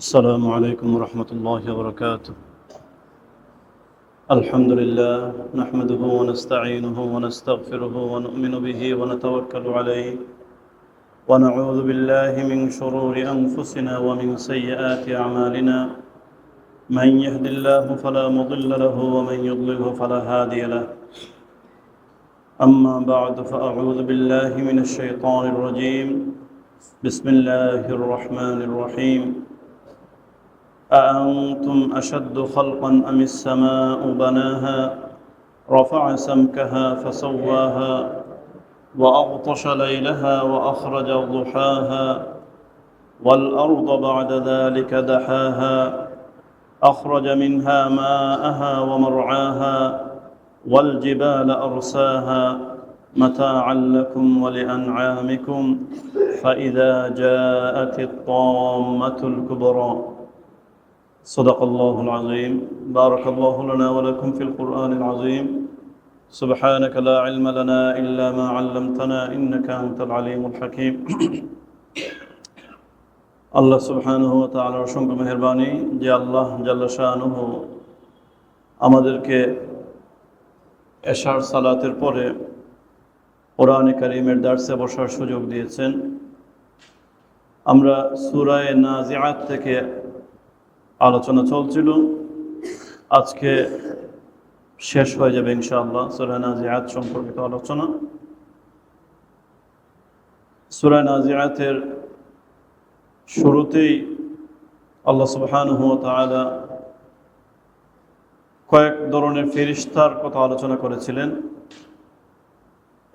السلام عليكم ورحمة الله وبركاته. الحمد لله نحمده ونستعينه ونستغفره ونؤمن به ونتوكل عليه ونعوذ بالله من شرور أنفسنا ومن سيئات أعمالنا. من يهد الله فلا مضل له ومن يضلله فلا هادي له. أما بعد فأعوذ بالله من الشيطان الرجيم. بسم الله الرحمن الرحيم. أأنتم أشد خلقا أم السماء بناها رفع سمكها فسواها وأغطش ليلها وأخرج ضحاها والأرض بعد ذلك دحاها أخرج منها ماءها ومرعاها والجبال أرساها متاعا لكم ولأنعامكم فإذا جاءت الطامة الكبرى. صدق الله العظيم. بارك الله لنا ولكم في القرآن العظيم. سبحانك لا علم لنا إلا ما علمتنا إنك أنت العليم الحكيم. আল্লাহ সুবহানাহু ওয়া তাআলার অসংখ্য মেহেরবানি যে আল্লাহ জাল্লা শানুহু আমাদেরকে এশার সালাতের পরে কোরআনে কারীমের দার্সে বসার সুযোগ দিয়েছেন। আমরা সূরা নাজিআত থেকে আলোচনা চলছিল, আজকে শেষ হয়ে যাবে ইনশাআল্লাহ সূরা নাজিআত সম্পর্কিত আলোচনা। সূরা নাজিআতের শুরুতেই আল্লাহ সুবহানাহু ওয়া তাআলা কয়েক ধরনের ফেরেশতার কথা আলোচনা করেছিলেন।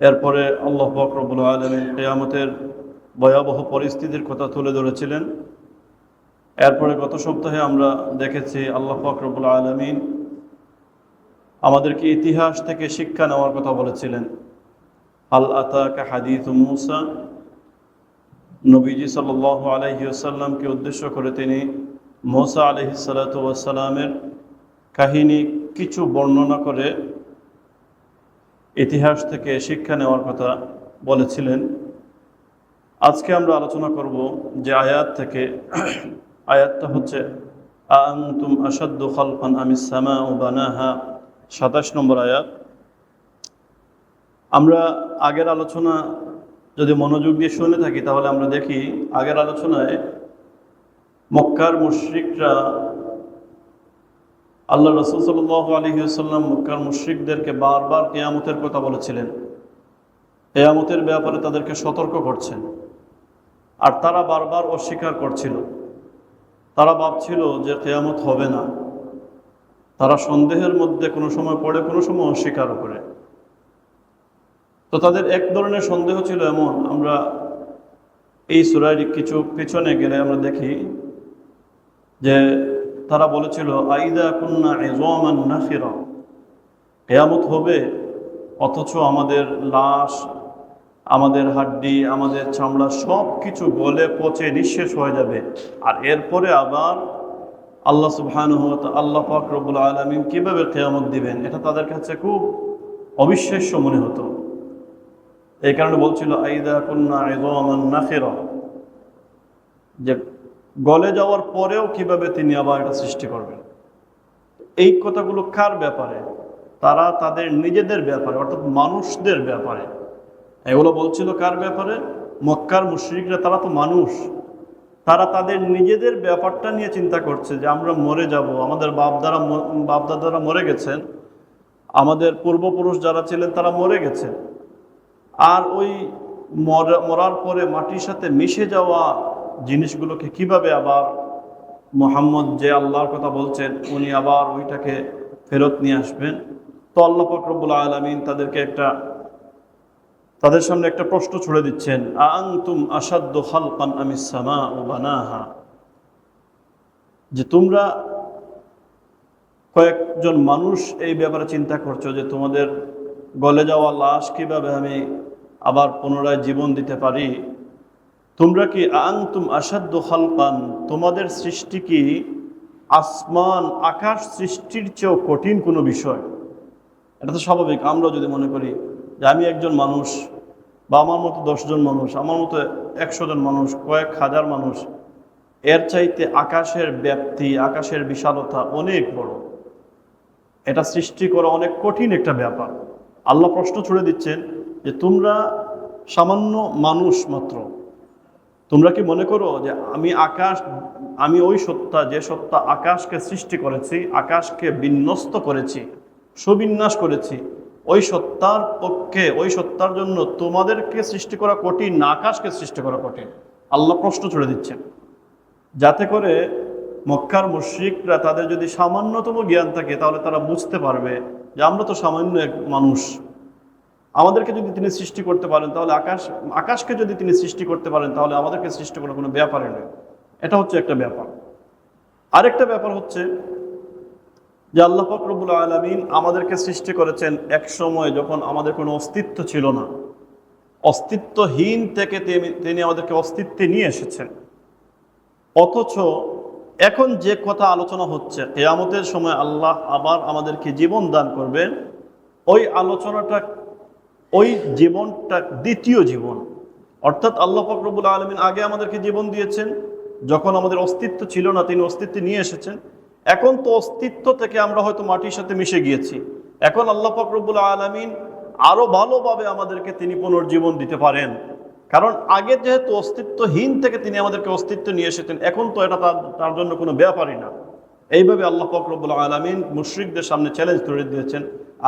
এরপরে আল্লাহ পাক রব্বুল আলামিন কিয়ামতের ভয়াবহ পরিস্থিতির কথা তুলে ধরেছিলেন। এরপরে গত সপ্তাহে আমরা দেখেছি আল্লাহ পাক রব্বুল আলামিন আমাদেরকে ইতিহাস থেকে শিক্ষা নেওয়ার কথা বলেছিলেন। আল আতাকা হাদিসু মূসা, নবীজি সাল্লাল্লাহু আলাইহি ওয়াসাল্লামকে উদ্দেশ্য করে তিনি মূসা আলাইহিস সালাতু ওয়াস সালামের কাহিনী কিছু বর্ণনা করে ইতিহাস থেকে শিক্ষা নেওয়ার কথা বলেছিলেন। আজকে আমরা আলোচনা করব যে আয়াত থেকে। আয়াতটা হচ্ছে আআনতুম আশাদ্দু খালকান আমিস সামাউ বানাহা, ২৭ নম্বর আয়াত। আমরা আগের আলোচনা যদি মনোযোগ দিয়ে শুনে থাকি তাহলে আমরা দেখি আগের আলোচনায় মক্কার মুশরিকরা আল্লাহ রাসূল সাল্লাল্লাহু আলাইহি ওয়াসাল্লাম মক্কার মুশরিকদেরকে বারবার কিয়ামতের কথা বলেছিলেন, কিয়ামতের ব্যাপারে তাদেরকে সতর্ক করছেন, আর তারা বারবার অস্বীকার করছিল। তারা ভাবছিল যে কিয়ামত হবে না। তারা সন্দেহের মধ্যে কোনো সময় পড়ে, কোনো সময় অস্বীকার করে। তো তাদের এক ধরনের সন্দেহ ছিল এমন, আমরা এই সূরার কিছু পিছনে গেলে আমরা দেখি যে তারা বলেছিল আইদা কুন্না ইযামান নাখিরা, কিয়ামত হবে অথচ আমাদের লাশ, আমাদের হাড্ডি, আমাদের চামড়া সব কিছু গলে পচে নিঃশেষ হয়ে যাবে, আর এরপরে আবার আল্লাহ সুবহানাহু ওয়া তাআলা আল্লাহ পাক রব্বুল আলামিন কিভাবে কিয়ামত দিবেন, এটা তাদের কাছে খুব অবিশ্বাস্য মনে হতো। এই কারণে বলছিল আইদা কুন্না ইযামান নাখিরা, যে গলে যাওয়ার পরেও কিভাবে তিনি আবার এটা সৃষ্টি করবেন। এই কথাগুলো কার ব্যাপারে? তারা তাদের নিজেদের ব্যাপারে, অর্থাৎ মানুষদের ব্যাপারে এগুলো বলছিল। কার ব্যাপারে? মক্কার মুশরিকরা। তারা তো মানুষ, তারা তাদের নিজেদের ব্যাপারটা নিয়ে চিন্তা করছে যে আমরা মরে যাব, আমাদের বাপদাদারা মরে গেছেন, আমাদের পূর্বপুরুষ যারা ছিলেন তারা মরে গেছেন, আর ওই মরার পরে মাটির সাথে মিশে যাওয়া জিনিসগুলোকে কিভাবে আবার মুহাম্মদ যে আল্লাহর কথা বলছেন উনি আবার ওইটাকে ফেরত নিয়ে আসবেন। তো আল্লাহ পাক রব্বুল আলামিন তাদের সামনে একটা প্রশ্ন ছুড়ে দিচ্ছেন, আআনতুম আশাদ্দু খালকান আমিস সামাউ বানাহা, যে তোমরা কয়েকজন মানুষ এই ব্যাপারে চিন্তা করছো যে তোমাদের গলে যাওয়া লাশ কিভাবে আমি আবার পুনরায় জীবন দিতে পারি। তোমরা কি আআনতুম আশাদ্দু খালকান, তোমাদের সৃষ্টি কি আসমান আকাশ সৃষ্টির চেয়েও কঠিন কোনো বিষয়? এটা তো স্বাভাবিক। আমরা যদি মনে করি যে আমি একজন মানুষ, বা আমার মতো 10 জন মানুষ, আমার মতো 100 জন মানুষ, কয়েক হাজার মানুষ, এর চাইতে আকাশের ব্যাপ্তি, আকাশের বিশালতা অনেক বড়। এটা সৃষ্টি করা অনেক কঠিন একটা ব্যাপার। আল্লাহ প্রশ্ন ছুড়ে দিচ্ছেন যে তোমরা সামান্য মানুষ মাত্র, তোমরা কি মনে করো যে আমি ওই সত্তা, যে সত্তা আকাশকে সৃষ্টি করেছি, আকাশকে বিন্যস্ত করেছি, সুবিন্যাস করেছি, ওই সত্তার পক্ষে, ওই সত্তার জন্য তোমাদেরকে সৃষ্টি করা কঠিন না আকাশকে সৃষ্টি করা কঠিন? আল্লাহ প্রশ্ন ছুড়ে দিচ্ছেন, যাতে করে মক্কার মুশরিকরা তাদের যদি সামান্যতম জ্ঞান থাকে তাহলে তারা বুঝতে পারবে যে আমরা তো সামান্য এক মানুষ, আমাদেরকে যদি তিনি সৃষ্টি করতে পারেন তাহলে আকাশকে যদি তিনি সৃষ্টি করতে পারেন তাহলে আমাদেরকে সৃষ্টি করার কোনো ব্যাপারই নয়। এটা হচ্ছে একটা ব্যাপার। আরেকটা ব্যাপার হচ্ছে যে আল্লাহ পাক রব্বুল আলামিন আমাদেরকে সৃষ্টি করেছেন এক সময় যখন আমাদের কোনো অস্তিত্ব ছিল না। অস্তিত্বহীন থেকে তিনি আমাদেরকে অস্তিত্বে নিয়ে এসেছেন। অথচ এখন যে কথা আলোচনা হচ্ছে, কিয়ামতের সময় আল্লাহ আবার আমাদেরকে জীবন দান করবেন, ওই আলোচনাটা, ওই জীবনটা দ্বিতীয় জীবন। অর্থাৎ আল্লাহ পাক রব্বুল আলামিন আগে আমাদেরকে জীবন দিয়েছেন, যখন আমাদের অস্তিত্ব ছিল না তিনি অস্তিত্বে নিয়ে এসেছেন। এখন তো অস্তিত্ব থেকে আমরা হয়তো মাটির সাথে মিশে গিয়েছি, এখন আল্লাহ পাক রব্বুল আলামিন আরো ভালোভাবে আমাদেরকে তিনি পুনর্জীবন দিতে পারেন। কারণ আগে যেহেতু অস্তিত্বহীন থেকে তিনি আমাদেরকে অস্তিত্ব নিয়ে এসেছেন, এখন তো এটা তার জন্য কোনো ব্যাপারই না। এইভাবে আল্লাহ পাক রব্বুল আলামিন মুশরিকদের সামনে চ্যালেঞ্জ তুলে দিয়েছেন,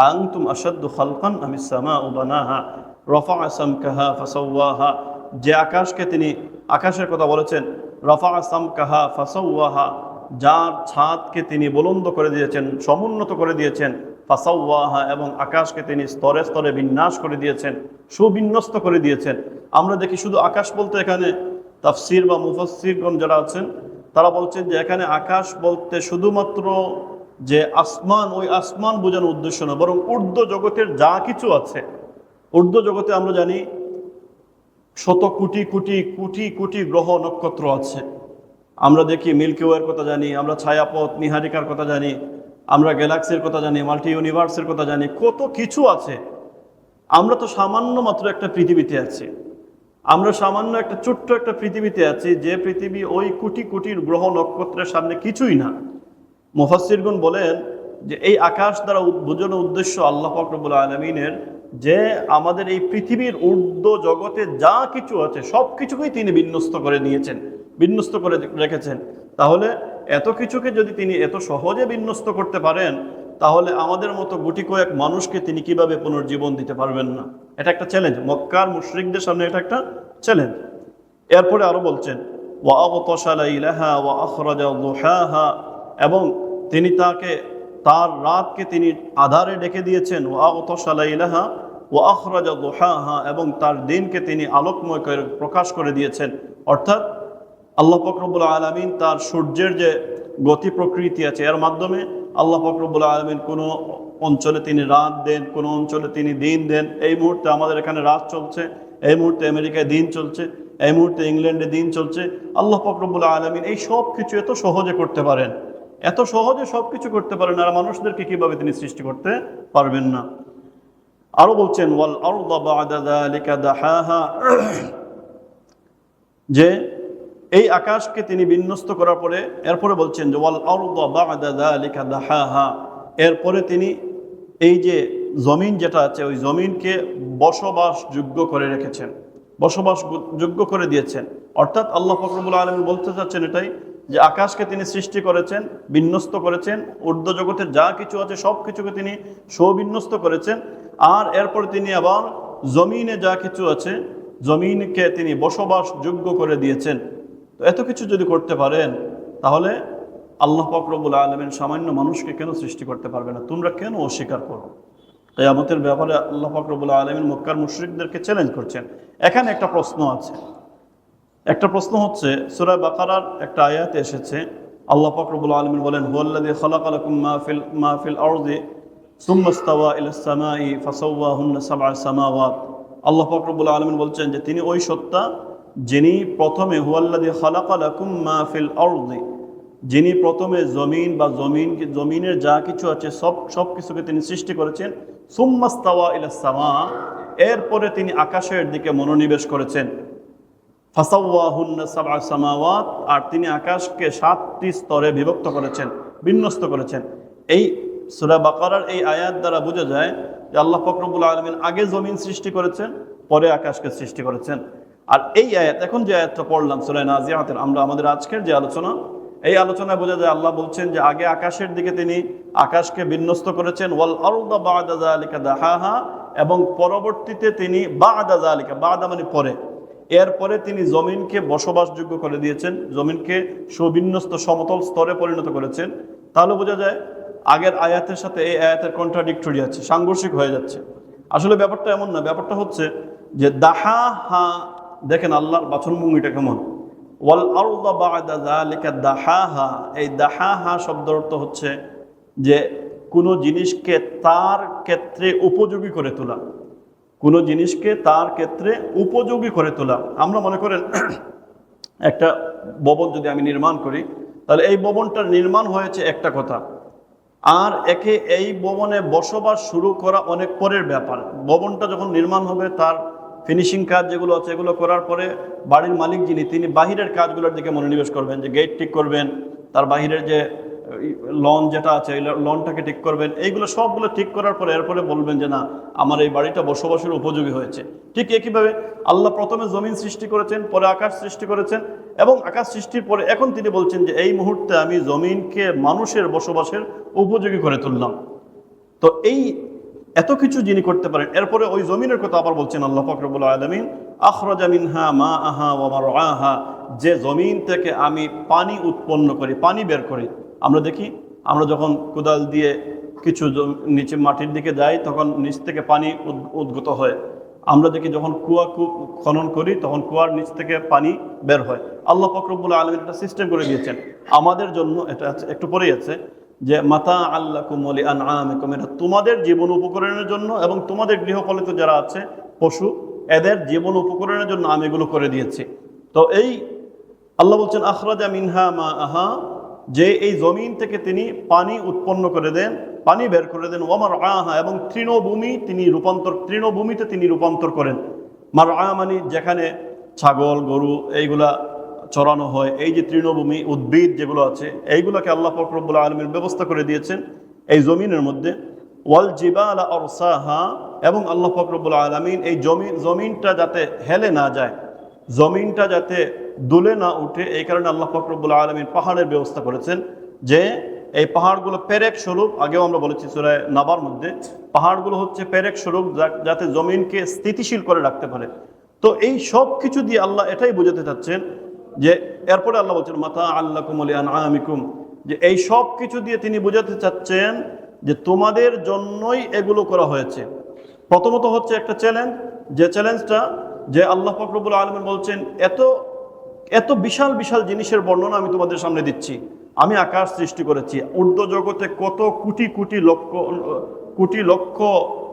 আনতুম আশাদ্দু খালকান আমিস সামাউ বানাহা রাফা'a সামকাহা ফাসাওয়াহা। যে আকাশকে তিনি, আকাশের কথা বলেছেন, রাফা'a সামকাহা ফাসাওয়াহা, যার ছাদকে তিনি বুলন্দ করে দিয়েছেন, সমুন্নত করে দিয়েছেন, ফাসাওয়াহা, এবং আকাশকে তিনি স্তরে স্তরে বিন্যাস করে দিয়েছেন, সুবিন্যস্ত করে দিয়েছেন। আমরা দেখি শুধু আকাশ বলতে এখানে তাফসির বা মুফাসসিরগণ যারা আছেন তারা বলছেন যে এখানে আকাশ বলতে শুধুমাত্র যে আসমান, ওই আসমান বোঝানোর উদ্দেশ্য না, বরং ঊর্ধ্ব জগতের যা কিছু আছে। ঊর্ধ্ব জগতে আমরা জানি শত কোটি কোটি কোটি কোটি গ্রহ নক্ষত্র আছে। আমরা দেখি মিল্কি ওয়ের কথা জানি, আমরা ছায়াপথ নিহারিকার কথা জানি, আমরা গ্যালাক্সির কথা জানি, মাল্টি ইউনিভার্সের কথা জানি, কত কিছু আছে। আমরা তো সামান্য মাত্র একটা পৃথিবীতে আছি, আমরা সামান্য একটা ছোট্ট একটা পৃথিবীতে আছি, যে পৃথিবী ওই কোটি কোটির গ্রহ নক্ষত্রের সামনে কিছুই না। মুফাসসিরগণ বলেন যে এই আকাশ দ্বারা বোঝানোর উদ্দেশ্য আল্লাহ পাক রব্বুল আলামিনের যে আমাদের এই পৃথিবীর ঊর্ধ্ব জগতে যা কিছু আছে সব কিছুকেই তিনি বিন্যস্ত করে নিয়েছেন, বিন্যস্ত করে রেখেছেন। তাহলে এত কিছুকে যদি তিনি এত সহজে বিন্যস্ত করতে পারেন, তাহলে আমাদের মতো গুটি কয়েক মানুষকে তিনি কিভাবে পুনর্জীবন দিতে পারবেন না? এটা একটা চ্যালেঞ্জ, মক্কার মুশরিকদের সামনে এটা একটা চ্যালেঞ্জ। এরপরে আরো বলছেন, ওয়া আগতাশা লাইলাহা ওয়া আখরাজা দুহাহা, এবং তিনি তার রাতকে তিনি আধারে ডেকে দিয়েছেন, ওয়া আগতাশা লাইলাহা ওয়া আখরাজা দুহাহা, এবং তার দিনকে তিনি আলোকময় করে প্রকাশ করে দিয়েছেন। অর্থাৎ আল্লাহ পাক রব্বুল আলামিন তার সূর্যের যে গতি প্রকৃতি আছে এর মাধ্যমে আল্লাহ পাক রব্বুল আলামিন কোনো অঞ্চলে তিনি রাত দেন, কোনো অঞ্চলে তিনি দিন দেন। এই মুহূর্তে আমাদের এখানে রাত চলছে, এই মুহূর্তে আমেরিকায় দিন চলছে, এই মুহূর্তে ইংল্যান্ডে দিন চলছে। আল্লাহ পাক রব্বুল আলামিন এই সব কিছু এত সহজে করতে পারেন, এত সহজে সব কিছু করতে পারেন, আর মানুষদেরকে কিভাবে তিনি সৃষ্টি করতে পারবেন না? আরো বলছেন, ওয়াল আরদা বা'দা যালিকা দাহাহা, যে এই আকাশকে তিনি বিন্যস্ত করার পরে এরপরে বলছেন যে ওয়াল আরদা বা'দা যালিকা দাহাহা, এরপরে তিনি এই যে জমিন যেটা আছে ওই জমিনকে বসবাসযোগ্য করে রেখেছেন, বসবাসযোগ্য করে দিয়েছেন। অর্থাৎ আল্লাহ পাক রব্বুল আলামিন বলতে চাচ্ছেন এটাই যে আকাশকে তিনি সৃষ্টি করেছেন, বিন্যস্ত করেছেন, ঊর্ধ্ব জগতের যা কিছু আছে সব কিছুকে তিনি সুবিন্যস্ত করেছেন, আর এরপরে তিনি আবার জমিনে যা কিছু আছে জমিনকে তিনি বসবাসযোগ্য করে দিয়েছেন। তো এত কিছু যদি করতে পারেন, তাহলে আল্লাহ পাক রব্বুল আলামিন সামান্য মানুষকে কেন সৃষ্টি করতে পারবে না? তোমরা কেন অস্বীকার করো? কিয়ামতের ব্যাপারে আল্লাহ পাক রব্বুল আলামিন মক্কার মুশরিকদেরকে চ্যালেঞ্জ করছেন। এখানে একটা প্রশ্ন আছে, একটা প্রশ্ন হচ্ছে সূরা বাকারার একটা আয়াতে এসেছে, আল্লাহ পাক রব্বুল আলামিন বলেন, হুয়াল্লাযী খালাকা লাকুম মা ফিল আরদি সুম্মা ইসতাওয়া ইলাস সামাই ফাসাওয়াহুন্না সাবআ সামাওয়াত। আল্লাহ পাক রব্বুল আলামিন বলছেন যে তিনি ওই সত্তা যিনি প্রথমে, হুয়াল্লাযী খালাকা লাকুম মা ফিল আরদি, যিনি প্রথমে জমিন বা জমিনের যা কিছু আছে সব কিছুকে তিনি সৃষ্টি করেছেন। সুম্মা ইসতাওয়া ইলাস সামা, এরপরে তিনি আকাশের দিকে মনোনিবেশ করেছেন। ফাসাওয়াহুন্না সাবআ সামাওয়াত, আর তিনি আকাশকে 7টি স্তরে বিভক্ত করেছেন, বিন্যস্ত করেছেন। এই সূরা বাকারার এই আয়াত দ্বারা বোঝা যায় যে আল্লাহ পাক রব্বুল আলামিন আগে জমিন সৃষ্টি করেছেন, পরে আকাশকে সৃষ্টি করেছেন। আর এই আয়াত, এখন যে আয়াতটা পড়লাম সূরা নাজিআতের, আমরা আমাদের আজকের যে আলোচনা, এই আলোচনায় বোঝা যায় আল্লাহ বলছেন যে আগে আকাশের দিকে তিনি আকাশকে বিন্যস্ত করেছেন, ওয়াল আরদা বা'দা যালিকা দাহাহা, এবং পরবর্তীতে তিনি বা'দা যালিকা, বা'দা মানে পরে, এরপরে তিনি জমিনকে বসবাসযোগ্য করে দিয়েছেন, জমিনকে সুবিন্যস্ত সমতল স্তরে পরিণত করেছেন। তাহলে বোঝা যায় আগের আয়াতের সাথে এই আয়াতের কন্ট্রাডিক্টরি আছে, সাংঘর্ষিক হয়ে যাচ্ছে। আসলে ব্যাপারটা এমন না, ব্যাপারটা হচ্ছে যে দাহাহা, দেখেন আল্লাহর বাচনভঙ্গিটা কেমন, ওয়াল আরদা বা'দা যালিকা দাহাহা। এই দাহাহা শব্দের অর্থ হচ্ছে যে কোনো জিনিসকে তার ক্ষেত্রে উপযোগী করে তোলা, কোনো জিনিসকে তার ক্ষেত্রে উপযোগী করে তোলা। আমরা মনে করেন একটা ভবন যদি আমি নির্মাণ করি, তাহলে এই ভবনটার নির্মাণ হয়েছে একটা কথা, আর একে এই ভবনে বসবাস শুরু করা অনেক পরের ব্যাপার। ভবনটা যখন নির্মাণ হবে, তার ফিনিশিং কাজ যেগুলো আছে এগুলো করার পরে বাড়ির মালিক যিনি, তিনি বাহিরের কাজগুলোর দিকে মনোনিবেশ করবেন, যে গেট ঠিক করবেন, তার বাহিরের যে লন যেটা আছে এই লনটাকে ঠিক করবেন, এইগুলো সবগুলো ঠিক করার পরে এরপরে বলবেন যে না, আমার এই বাড়িটা বসবাসের উপযোগী হয়েছে। ঠিক একইভাবে আল্লাহ প্রথমে জমিন সৃষ্টি করেছেন, পরে আকাশ সৃষ্টি করেছেন, এবং আকাশ সৃষ্টির পরে এখন তিনি বলছেন যে এই মুহূর্তে আমি জমিনকে মানুষের বসবাসের উপযোগী করে তুললাম। তো এই এত কিছু যিনি করতে পারেন, এরপরে ওই জমিনের কথা আবার বলছেন আল্লাহ পাক রব্বুল আলামিন, আখরাজা মিনহা মাআহা ওয়া মারআহা, যে জমিন থেকে আমি পানি উৎপন্ন করি, পানি বের করি। আমরা দেখি, আমরা যখন কোদাল দিয়ে কিছু নিচে মাটির দিকে যাই, তখন নিচ থেকে পানি উদ্গত হয়। আমরা দেখি যখন কুয়া খনন করি, তখন কুয়ার নিচ থেকে পানি বের হয়। আল্লাহ পাক রব্বুল আলামিন একটা সিস্টেম করে দিয়েছেন আমাদের জন্য। এটা একটু পরেই আছে যে মাতা আল্লাকুম ওয়া লিআনআমিকুম, এটা তোমাদের জীবন উপকরণের জন্য এবং তোমাদের গৃহপালিত যারা আছে পশু, এদের জীবন উপকরণের জন্য আমি এগুলো করে দিয়েছি। তো এই আল্লাহ বলছেন আখরাজা মিনহা মাআহা, যে এই জমিন থেকে তিনি পানি উৎপন্ন করে দেন, পানি বের করে দেন, ওয়া মারআহা, এবং তৃণভূমিতে তিনি রূপান্তর করেন। মারআ মানে যেখানে ছাগল গরু এইগুলা চড়ানো হয়, এই যে তৃণভূমি উদ্ভিদ যেগুলো আছে এইগুলোকে আল্লাহ পাক রব্বুল আলামিন ব্যবস্থা করে দিয়েছেন এই জমিনের মধ্যে। ওয়াল জিবালা আরসাহা, এবং আল্লাহ পাক রব্বুল আলামিন এই জমিনটা যাতে হেলে না যায়, জমিনটা যাতে দুলে না উঠে, এই কারণে আল্লাহ পাক রব্বুল আলামিন পাহাড়ের ব্যবস্থা করেছেন, যে এই পাহাড়গুলো পেরেক স্বরূপ, আগেও আমরা বলেছি সূরা নাবার মধ্যে, পাহাড়গুলো হচ্ছে পেরেক স্বরূপ, যাতে জমিনকে স্থিতিশীল করে রাখতে পারে। তো এই সব কিছু দিয়ে আল্লাহ এটাই বোঝাতে চাচ্ছেন যে, এরপরে আল্লাহ বলছেন মাতা আল্লাকুম ওয়া লিআনআমিকুম, যে এই সব কিছু দিয়ে তিনি বোঝাতে চাচ্ছেন যে তোমাদের জন্যই এগুলো করা হয়েছে। প্রথমত হচ্ছে একটা চ্যালেঞ্জ, যে চ্যালেঞ্জটা যে আল্লাহ পাক রব্বুল আলামিন বলছেন এত বিশাল বিশাল জিনিসের বর্ণনা আমি তোমাদের সামনে দিচ্ছি। আমি আকাশ সৃষ্টি করেছি, ঊর্ধ্ব জগতে কত কোটি লক্ষ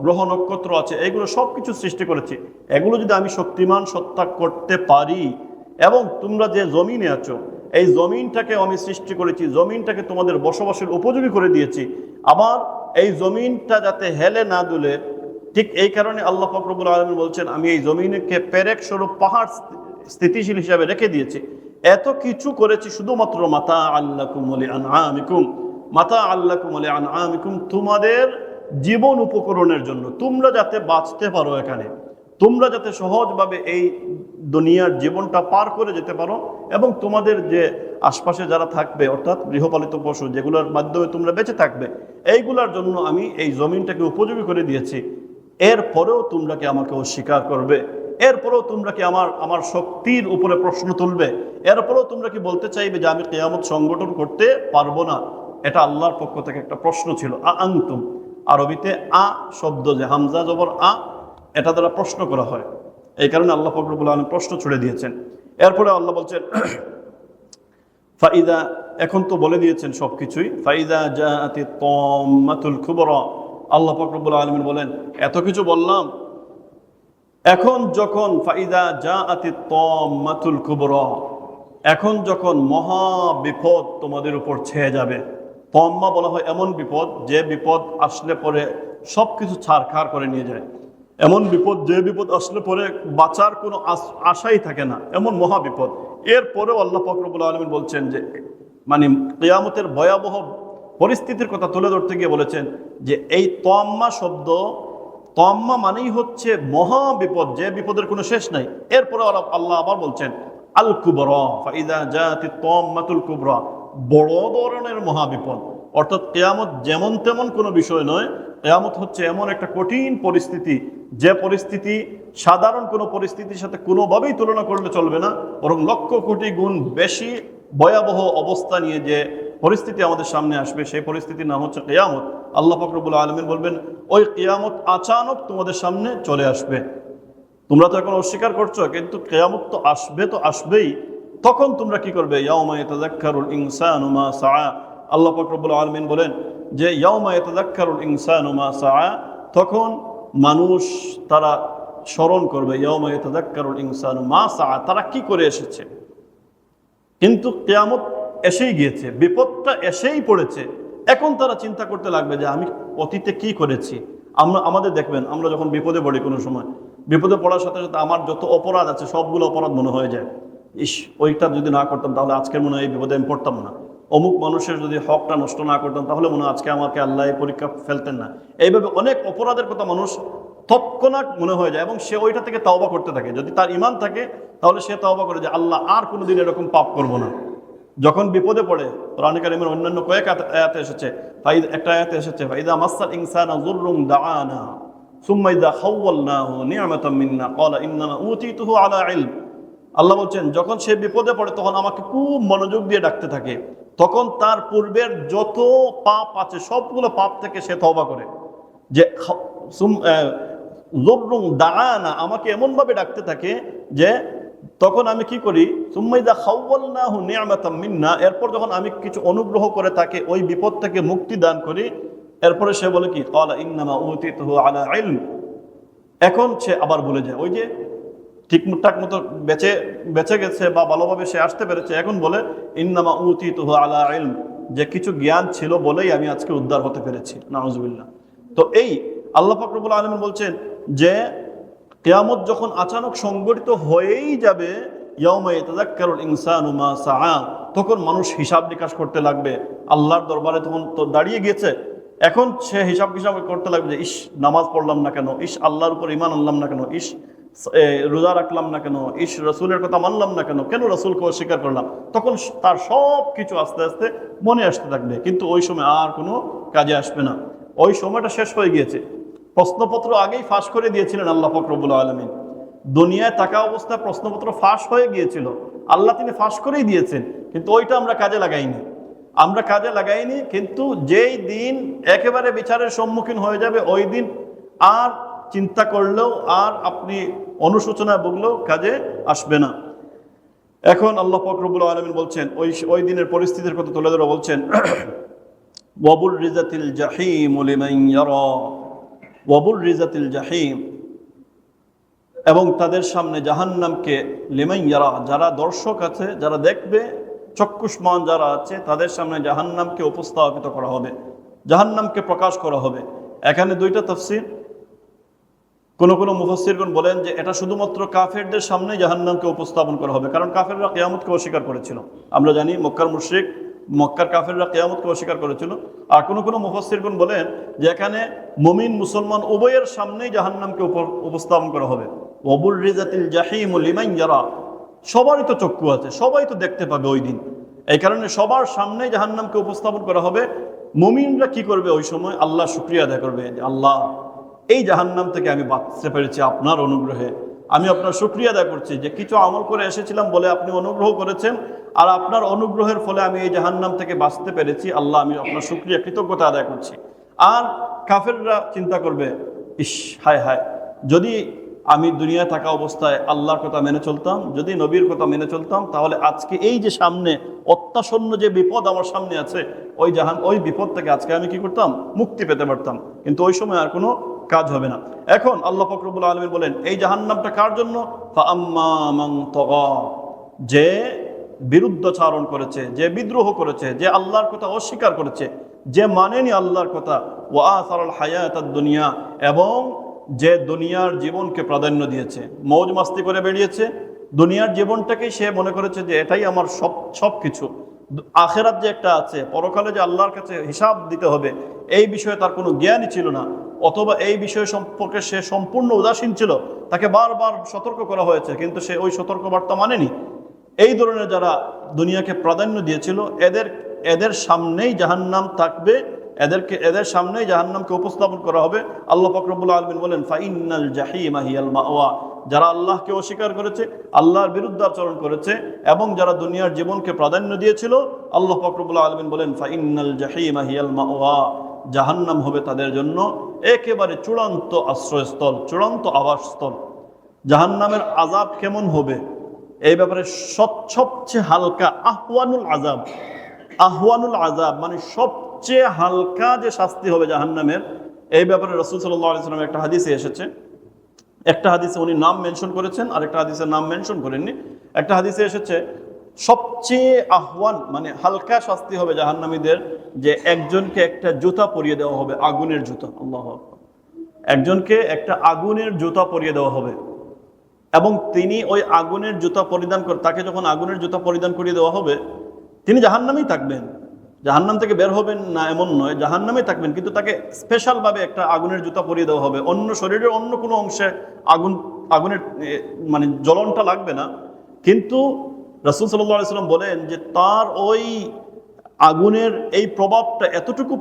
গ্রহ নক্ষত্র আছে, এগুলো সব কিছু সৃষ্টি করেছি। এগুলো যদি আমি শক্তিমান সত্তা করতে পারি, এবং তোমরা যে জমিনে আছো এই জমিনটাকে আমি সৃষ্টি করেছি, জমিনটাকে তোমাদের বসবাসের উপযোগী করে দিয়েছি, আবার এই জমিনটা যাতে হেলে না দুলে, ঠিক এই কারণে আল্লাহ পাক রব্বুল আলামিন বলছেন আমি এই জমিনকে পেরেক স্বরূপ পাহাড় স্থিতিশীল হিসাবে রেখে দিয়েছি। এত কিছু করেছি শুধুমাত্র মাতা আল্লাকুম ওয়া লিআনআমিকুম, মাতা আল্লাকুম ওয়া লিআনআমিকুম, তোমাদের জীবন উপকরণের জন্য, তোমরা যাতে বাঁচতে পারো, এখানে তোমরা যাতে সহজভাবে এই দুনিয়ার জীবনটা পার করে যেতে পারো, এবং তোমাদের যে আশপাশে যারা থাকবে, অর্থাৎ গৃহপালিত পশু যেগুলোর মাধ্যমে তোমরা বেঁচে থাকবে, এইগুলোর জন্য আমি এই জমিনটাকে উপযোগী করে দিয়েছি। এরপরেও তোমরা কি আমাকে অস্বীকার করবে? এরপরেও তোমরা কি আমার শক্তির উপরে প্রশ্ন তুলবে? এরপরেও তোমরা কি বলতে চাইবে যে আমি কিয়ামত সংগঠন করতে পারবো না? এটা আল্লাহর পক্ষ থেকে একটা প্রশ্ন ছিল। আনতুম, আরবিতে আ শব্দ, যে হামজা জবর আ, এটা দ্বারা প্রশ্ন করা হয়, এই কারণে আল্লাহ পাক রব্বুল আলামিন প্রশ্ন ছুড়ে দিয়েছেন। এরপরে আল্লাহ বলছেন ফাইদা, এখন তো বলে দিয়েছেন সবকিছুই, ফাইদা জাআতিত তাম্মাতুল কুবরা, আল্লাহ পাক রব্বুল আলামিন বলেন এত কিছু বললাম, এখন যখন ফাইদা জাআতিত তাম্মাতুল কুবরা, এখন যখন মহা বিপদ তোমাদের উপর ছেয়ে যাবে। তাম্মা বলা হয় এমন বিপদ, যে বিপদ আসলে পরে সবকিছু ছারখার করে নিয়ে যায়। এমন বিপদ যে বিপদ আসলে পরে বাঁচার কোনো আশাই থাকে না, এমন মহা বিপদ। এরপরেও আল্লাহ পাক রব্বুল আলামিন বলছেন যে মানে কিয়ামতের ভয়াবহ পরিস্থিতির কথা তুলে ধরতে গিয়ে বলেছেন যে এই তম্মা শব্দ, তম্মা মানেই হচ্ছে মহা বিপদ, যে বিপদের কোনো শেষ নাই। এরপরে আল্লাহ আবার বলছেন আল কুবরা ফাইদা জাতি তম্মাতুল কুবরা, বড় ধরনের মহা বিপদ। অর্থাৎ কিয়ামত যেমন তেমন কোনো বিষয় নয়, কিয়ামত হচ্ছে এমন একটা কঠিন পরিস্থিতি, যে পরিস্থিতি সাধারণ কোনো পরিস্থিতির সাথে কোনোভাবেই তুলনা করলে চলবে না, বরং লক্ষ কোটি গুণ বেশি ভয়াবহ অবস্থা নিয়ে যে পরিস্থিতি আমাদের সামনে আসবে, সেই পরিস্থিতির নাম হচ্ছে কিয়ামত। আল্লাহ পাক রব্বুল আলামিন বলবেন ওই কিয়ামত আচানক তোমাদের সামনে চলে আসবে। তোমরা তো এখন অস্বীকার করছো, কিন্তু কিয়ামত তো আসবে, তো আসবেই। তখন তোমরা কি করবে? ইয়াউমা ইয়াতাযাক্কারুল ইনসানু মা সাআ। আল্লাহ পাক রব্বুল আলামিন বলেন যে ইয়াউমা ইয়াতাযাক্কারুল ইনসানু মা সাআ, তখন মানুষ তারা স্মরণ করবে, ইয়াউমা ইয়াতাযাক্কারুল ইনসানু মা সাআ, তারা কি করে এসেছে। কিন্তু কিয়ামত এসেই গিয়েছে, বিপদটা এসেই পড়েছে। এখন তারা চিন্তা করতে লাগবে যে আমি অতীতে কি করেছি। আমাদের দেখবেন, আমরা যখন বিপদে পড়ি, কোনো সময় বিপদে পড়ার সাথে সাথে আমার যত অপরাধ আছে সবগুলো অপরাধ মনে হয়ে যায়। ইস, ওইটা যদি না করতাম তাহলে আজকের মনে হয় এই বিপদে আমি পড়তাম না। অমুক মানুষের যদি হকটা নষ্ট না করতাম তাহলে মনে হয় আজকে আমাকে আল্লাহ এই পরীক্ষা ফেলতেন না। এইভাবে অনেক অপরাধের কথা মানুষ তৎক্ষণাৎ মনে হয়ে যায়, এবং সে ওইটা থেকে তাওবা করতে থাকে। যদি তার ঈমান থাকে তাহলে সে তাওবা করে যে আল্লাহ আর কোনোদিন এরকম পাপ করব না। যখন বিপদে পড়ে, কোরআন কারীমের অন্যান্য কয়েক আয়াতে এসেছে, একটা আয়াতে এসেছে ফাইদা মাসাল ইনসানা যুররুন দাআনা সুম্মা ইযা খাওয়ালনাহু নি'মাতাম মিন্না ক্বালা ইন্নামা উতীতুহু আলা ইলম। আল্লাহ বলছেন যখন সে বিপদে পড়ে তখন আমাকে খুব মনোযোগ দিয়ে ডাকতে থাকে, তখন তার পূর্বের যত পাপ আছে সবগুলো পাপ থেকে সে তওবা করে। যে যুররুন দাআনা, আমাকে এমনভাবে ডাকতে থাকে যে তখন আমি কি করি, সুম্মাইদা খাওয়ালনাহু নি'মাতাম মিন্না, এরপর যখন আমি কিছু অনুগ্রহ করে তাকে ওই বিপদ থেকে মুক্তি দান করি, এরপরে সে বলে কি ক্বালা ইন্নামা উতীতুহু আলা ইলম। এখন সে আবার ভুলে যায়, ওই যে ঠিকঠাক মতো বেঁচে গেছে বা ভালোভাবে সে আসতে পেরেছে, এখন বলে ইন্নামা উতীতুহু আলা ইলম, যে কিছু জ্ঞান ছিল বলেই আমি আজকে উদ্ধার হতে পেরেছি। নাউজুবিল্লাহ। তো এই আল্লাহ পাক রব্বুল আলামিন বলছেন যে কিয়ামত যখন আচানক সংঘটিত হয়েই যাবে, ইয়াউমা ইয়াতাযাক্কারুল ইনসানু মা সাআ, তখন মানুষ হিসাব নিকাশ করতে লাগবে। আল্লাহর দরবারে তখন তো দাঁড়িয়ে গিয়েছে, এখন সে হিসাব করতে লাগবে যে ইস, নামাজ পড়লাম না কেন, ইস আল্লাহর উপর ঈমান আনলাম না কেন, ইস রোজা রাখলাম না কেন, ইস রাসূলের কথা মানলাম না কেন, কেন রাসূলকে অস্বীকার করলাম। তখন তার সব কিছু আস্তে আস্তে মনে আসতে থাকবে, কিন্তু ওই সময় আর কোনো কাজে আসবে না। ওই সময়টা শেষ হয়ে গিয়েছে। প্রশ্নপত্র আগেই ফাঁস করে দিয়েছিলেন আল্লাহ পাক রব্বুল আলামিন। দুনিয়ায় থাকা অবস্থায় প্রশ্নপত্র ফাঁস হয়ে গিয়েছিল, আল্লাহ তিনি ফাঁস করেই দিয়েছেন, কিন্তু ওইটা আমরা কাজে লাগাইনি। কিন্তু যেই দিন একেবারে বিচারের সম্মুখীন হয়ে যাবে, ওই দিন আর চিন্তা করলেও আর আপনি অনুশোচনায় ভুগলেও কাজে আসবে না। এখন আল্লাহ পাক রব্বুল আলামিন বলছেন ওই দিনের পরিস্থিতির কথা তুলে ধরে বলছেন ওয়াবুররিজাতিল জাহিম লিমান ইয়ারা, ওয়াবুররিজাতিল জাহিম, এবং তাদের সামনে জাহান্নামকে, লিমান ইয়ারা, যারা দর্শক আছে, যারা দেখবে, চক্ষুষ্মান যারা আছে, তাদের সামনে জাহান্নামকে উপস্থাপিত করা হবে, জাহান্নামকে প্রকাশ করা হবে। এখানে দুইটা তাফসীর। কোনো মুফাসসিরগণ বলেন যে এটা শুধুমাত্র কাফেরদের সামনে জাহান্নামকে উপস্থাপন করা হবে, কারণ কাফেররা কিয়ামতকে অস্বীকার করেছিল। আমরা জানি মক্কার কাফেররা কিয়ামতকে অস্বীকার করেছিল। আর কোনো মুফাসসিরগণ বলেন যে এখানে মুমিন মুসলমান উভয়ের সামনেই জাহান্নামকে উপস্থাপন করা হবে। ওয়াবুররিজাতিল জাহিম লিমান ইয়ারা, সবারই তো চক্ষু আছে, সবাই তো দেখতে পাবে ওই দিন, এই কারণে সবার সামনেই জাহান্নামকে উপস্থাপন করা হবে। মুমিনরা কি করবে ওই সময়? আল্লাহ শুকরিয়া আদায় করবে যে আল্লাহ, এই জাহান্নাম থেকে আমি বাঁচতে পেরেছি আপনার অনুগ্রহে, আমি আপনার শুকরিয়া আদায় করছি যে কিছু আমল করে এসেছিলাম বলে আপনি অনুগ্রহ করেছেন, আর আপনার অনুগ্রহের ফলে আমি এই জাহান্নাম থেকে বাঁচতে পেরেছি। আল্লাহ, আমি আপনার শুকরিয়া, কৃতজ্ঞতা আদায় করছি। আর কাফেররা চিন্তা করবে, ইস, হায় হায়, যদি আমি দুনিয়ায় থাকা অবস্থায় আল্লাহর কথা মেনে চলতাম, যদি নবীর কথা মেনে চলতাম, তাহলে আজকে এই যে সামনে অত্যাসন্ন যে বিপদ আমার সামনে আছে, ওই বিপদ থেকে আজকে আমি কি করতাম? মুক্তি পেতে পারতাম। কিন্তু ওই সময় আর কোনো কাজ হবে না। এখন আল্লাহ পাক রব্বুল আলামিন বলেন এই জাহান্নামটা কার জন্য? ফাআম্মা মান তাগা, যে বিরুদ্ধাচরণ করেছে, যে বিদ্রোহ করেছে, যে আল্লাহর কথা অস্বীকার করেছে, যে মানেনি আল্লাহর কথা, ওয়া আসারাল হায়াতাদ দুনিয়া, এবং যে দুনিয়ার জীবনকে প্রাধান্য দিয়েছে, মৌজ মাস্তি করে বেরিয়েছে, দুনিয়ার জীবনটাকেই সে মনে করেছে যে এটাই আমার সব কিছু। আখেরাত যে একটা আছে, পরকালে যে আল্লাহর কাছে হিসাব দিতে হবে, এই বিষয়ে তার কোনো জ্ঞানই ছিল না, অথবা এই বিষয় সম্পর্কে সে সম্পূর্ণ উদাসীন ছিল। তাকে বারবার সতর্ক করা হয়েছে, কিন্তু সে ওই সতর্কবার্তা মানেনি। এই ধরনের যারা দুনিয়াকে প্রাধান্য দিয়েছিল, এদের সামনেই জাহান্নাম থাকবে, এদের সামনেই জাহান্নামকে উপস্থাপন করা হবে। আল্লাহ পাক রব্বুল আলামিন বলেন, ফাইন্নাল জাহিমা হিয়াল মাওয়া। যারা আল্লাহকে অস্বীকার করেছে, আল্লাহর বিরুদ্ধাচরণ করেছে, এবং যারা দুনিয়ার জীবনকে প্রাধান্য দিয়েছিল, আল্লাহ পাক রব্বুল আলামিন বলেন, ফাইন্নাল জাহিমা হিয়াল মাওয়া। জাহান্নাম হবে তাদের জন্য একেবারে চূড়ান্ত আশ্রয়স্থল, চূড়ান্ত আবাসস্থল। জাহান্নামের আযাব কেমন হবে এই ব্যাপারে সবচেয়ে হালকা আহওয়ানুল আযাব মানে সবচেয়ে হালকা যে শাস্তি হবে জাহান্নামের, এই ব্যাপারে রাসূল সাল্লাল্লাহু আলাইহি ওয়াসাল্লাম একটা হাদিসে এসেছে। একটা হাদিসে উনি নাম মেনশন করেছেন, আর একটা হাদিসে নাম মেনশন করেননি। একটা হাদিসে এসেছে সবচেয়ে আহওয়ান মানে হালকা শাস্তি হবে জাহান্নামীদের, যে একজনকে একটা জুতা পরিয়ে দেওয়া হবে, আগুনের জুতা। আল্লাহু আকবার। একজনকে একটা আগুনের জুতা পরিয়ে দেওয়া হবে, এবং তিনি ওই আগুনের জুতা পরিধান করে, তাকে যখন আগুনের জুতা পরিধান করিয়ে দেওয়া হবে, তিনি জাহান্নামেই থাকবেন, জাহান্নাম থেকে বের হবেন না এমন নয়, জাহান্নামেই থাকবেন, কিন্তু তাকে স্পেশালভাবে একটা আগুনের জুতা পরিয়ে দেওয়া হবে। অন্য শরীরের অন্য কোনো অংশে আগুনের মানে জ্বলনটা লাগবে না, কিন্তু রাসূল সাল্লাল্লাহু আলাইহি ওয়াসাল্লাম বলেন যে তার ওই আগুনের এই প্রভাবটা এতটুকু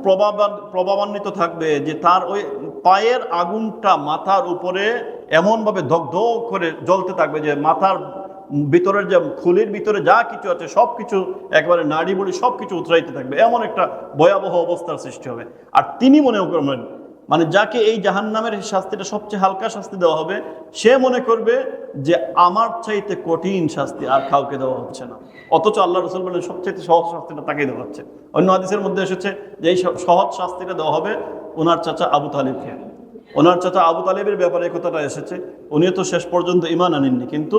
প্রভাবান্বিত থাকবে যে তার ওই পায়ের আগুনটা মাথার উপরে এমনভাবে দগ্ধ করে জ্বলতে থাকবে যে মাথার ভিতরের যে খুলির ভিতরে যা কিছু আছে সব কিছু একবারে নাড়ি বুড়ি সব কিছু উতরাইতে থাকবে, এমন একটা ভয়াবহ অবস্থার সৃষ্টি হবে। আর তিনি মনে করবেন, মানে যাকে এই জাহান্নামের শাস্তিটা সবচেয়ে হালকা শাস্তি দেওয়া হবে, সে মনে করবে যে আমার চাইতে কঠিন শাস্তি আর কাউকে দেওয়া হচ্ছে না, অথচ আল্লাহ রাসূল বলেন সবচেয়ে সহজ শাস্তিটা তাকেই দেওয়া হচ্ছে। অন্য হাদিসের মধ্যে এসেছে যে এই সহজ শাস্তিটা দেওয়া হবে ওনার চাচা আবু তালিবকে। ওনার চাচা আবু তালিবের ব্যাপারে কথাটা এসেছে, উনি তো শেষ পর্যন্ত ঈমান আনেননি, কিন্তু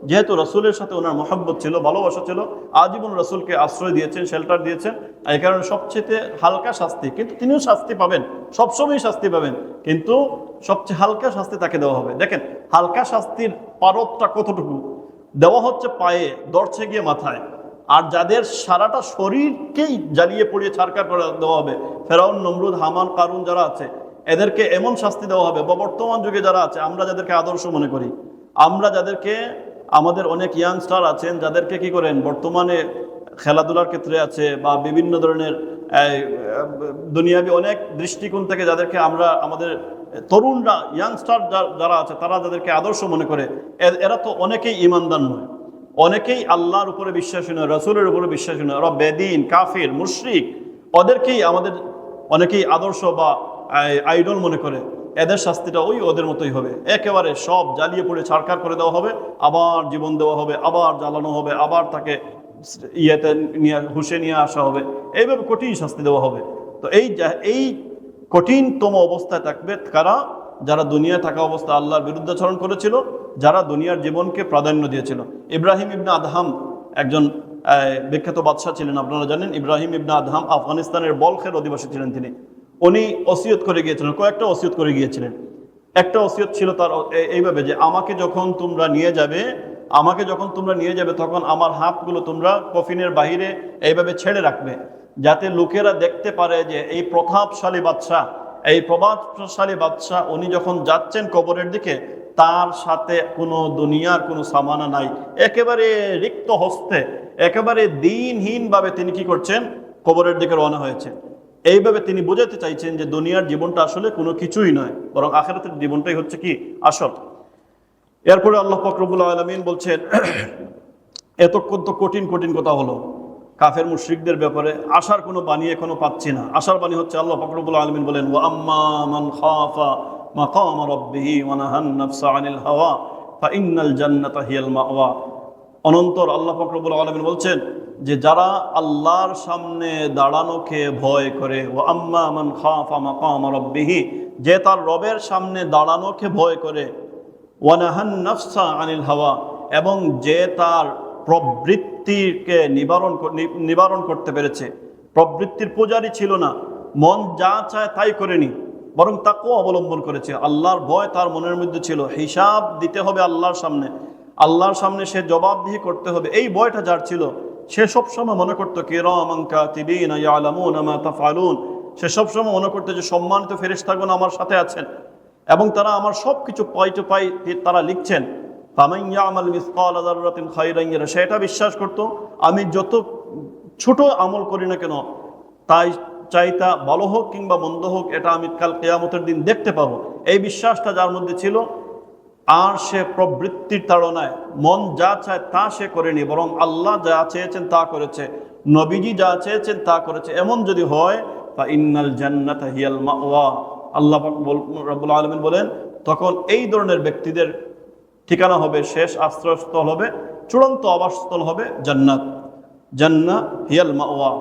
যেহেতু রাসূলের সাথে ওনার মহব্বত ছিল, ভালোবাসা ছিল, আজীবন রাসূলকে আশ্রয় দিয়েছেন, শেল্টার দিয়েছেন, এই কারণে সবচেয়ে হালকা শাস্তি, কিন্তু তিনিও শাস্তি পাবেন, সবসময় শাস্তি পাবেন, কিন্তু সবচেয়ে হালকা শাস্তি তাকে দেওয়া হবে। দেখেন হালকা শাস্তির পারতটা কতটুকু, দেওয়া হচ্ছে পায়ে, দর্ছে গিয়ে মাথায়। আর যাদের সারাটা শরীরকেই জ্বালিয়ে পুড়িয়ে ছারখার করে দেওয়া হবে, ফেরাউন, নমরুদ, হামান, কারুন যারা আছে, এদেরকে এমন শাস্তি দেওয়া হবে। বা বর্তমান যুগে যারা আছে, আমরা যাদেরকে আদর্শ মনে করি, আমরা যাদেরকে, আমাদের অনেক ইয়াংস্টার আছেন যাদেরকে কি করেন বর্তমানে খেলাধুলার ক্ষেত্রে আছে বা বিভিন্ন ধরনের দুনিয়াবি অনেক দৃষ্টিকোণ থেকে যাদেরকে আমরা, আমাদের তরুণরা, ইয়াংস্টার যারা আছে, তারা যাদেরকে আদর্শ মনে করে, এরা তো অনেকেই ঈমানদার নয়, অনেকেই আল্লাহর উপরে বিশ্বাসী নয়, রাসূলের উপরে বিশ্বাসী নয়, ওরা বেদিন, কাফির, মুশরিক। ওদেরকেই আমাদের অনেকেই আদর্শ বা আইডল মনে করে। এদের শাস্তিটা ওই ওদের মতোই হবে, একেবারে সব জ্বালিয়ে পুড়ে ছারখার করে দেওয়া হবে, আবার জীবন দেওয়া হবে, আবার জ্বালানো হবে, আবার তাকে ইয়েতে নিয়ে হুঁশে নিয়ে আসা হবে, এইভাবে কঠিন শাস্তি দেওয়া হবে। তো এই কঠিনতম অবস্থায় থাকবে কারা? যারা দুনিয়ায় থাকা অবস্থা আল্লাহর বিরুদ্ধাচরণ করেছিল, যারা দুনিয়ার জীবনকে প্রাধান্য দিয়েছিল। ইব্রাহিম ইবনে আদহাম একজন বিখ্যাত বাদশাহ ছিলেন, আপনারা জানেন। ইব্রাহিম ইবনে আদহাম আফগানিস্তানের বলখের অধিবাসী ছিলেন। উনি ওসিয়ত করে গিয়েছিলেন, কয়েকটা ওসিয়ত করে গিয়েছিলেন। একটা ওসিয়ত ছিল তার এইভাবে যে আমাকে যখন তোমরা নিয়ে যাবে তখন আমার হাতগুলো তোমরা কফিনের বাহিরে এইভাবে ছেড়ে রাখবে, যাতে লোকেরা দেখতে পারে যে এই প্রতাপশালী বাদশাহ উনি যখন যাচ্ছেন কবরের দিকে, তার সাথে কোনো দুনিয়ার কোনো সামানা নাই, একেবারে রিক্ত হস্তে, একেবারে দিনহীনভাবে তিনি কি করছেন, কবরের দিকে রওনা হয়েছে। এইভাবে তিনি বোঝাতে চাইছেন যে দুনিয়ার জীবনটা আসলে কোনো কিছুই নয়, বরং আখিরাতের জীবনটাই হচ্ছে কি আসল। এরপরে আল্লাহ পাক রব্বুল আলামিন বলছেন, এতক্ষণ তো কঠিন কঠিন কথা হলো কাফের মুশরিকদের ব্যাপারে, আশার কোনো বাণী এখনো পাচ্ছি না। আশার বাণী হচ্ছে আল্লাহ পাক রব্বুল আলামিন বলেন, ওয়া আম্মা মান খাফা মাকাম রাব্বিহি ওয়া নাহান নাফসা আনিল হাওয়া ফাইন্নাল জান্নাতা হিয়াল মাওয়া। অনন্তর আল্লাহ পাক রব্বুল আলামিন বলছেন যে যারা আল্লাহর সামনে দাঁড়ানোকে ভয় করে, ও আম্মা মান খাফা মাকাম রাব্বিহি, যে তার রবের সামনে দাঁড়ানোকে ভয় করে, ওয়া নাহান নাফসা আনিল হাওয়া, এবং যে তার প্রবৃত্তিকে নিবারণ করতে পেরেছে, প্রবৃত্তির পূজারী ছিল না, মন যা চায় তাই করেনি, বরং তাকওয়া অবলম্বন করেছে। আল্লাহর ভয় তার মনের মধ্যে ছিল, হিসাব দিতে হবে আল্লাহর সামনে, আল্লাহর সামনে সে জবাবদিহি করতে হবে, এই ভয়টা যার ছিল, সে সবসময় মনে করতো কিরামান কাতিবিনা ইয়ালামুনা মা তাফআলুন, সে সবসময় মনে করতো যে সম্মানিত ফেরেশতাগণ আমার সাথে আছেন এবং তারা আমার সব কিছু পাই টু পাই তারা লিখছেন। ফামান ইয়ামাল মিসকালা যাররাতিন খায়রান ইয়ারা, সে এটা বিশ্বাস করতো আমি যত ছোট আমল করি না কেন, তাই চাইতা ভালো হোক কিংবা মন্দ হোক, এটা আমি কাল কিয়ামতের দিন দেখতে পাবো। এই বিশ্বাসটা যার মধ্যে ছিল, আর সে প্রবৃত্তির তাড়নায় মন যা চায় তা সে করেনি, বরং আল্লাহ যা চেয়েছেন তা করেছে, নবীজি যা চেয়েছেন তা করেছে। এমন যদি হয়, ফা ইন্নাল জান্নাতা হিয়াল মাওয়া, আল্লাহ পাক রব্বুল আলামিন বলেন, তখন এই ধরনের ব্যক্তিদের ঠিকানা হবে, শেষ আশ্রয়স্থল হবে, চূড়ান্ত আবাসস্থল হবে জান্নাত। জান্নাত হিয়াল মাওয়া,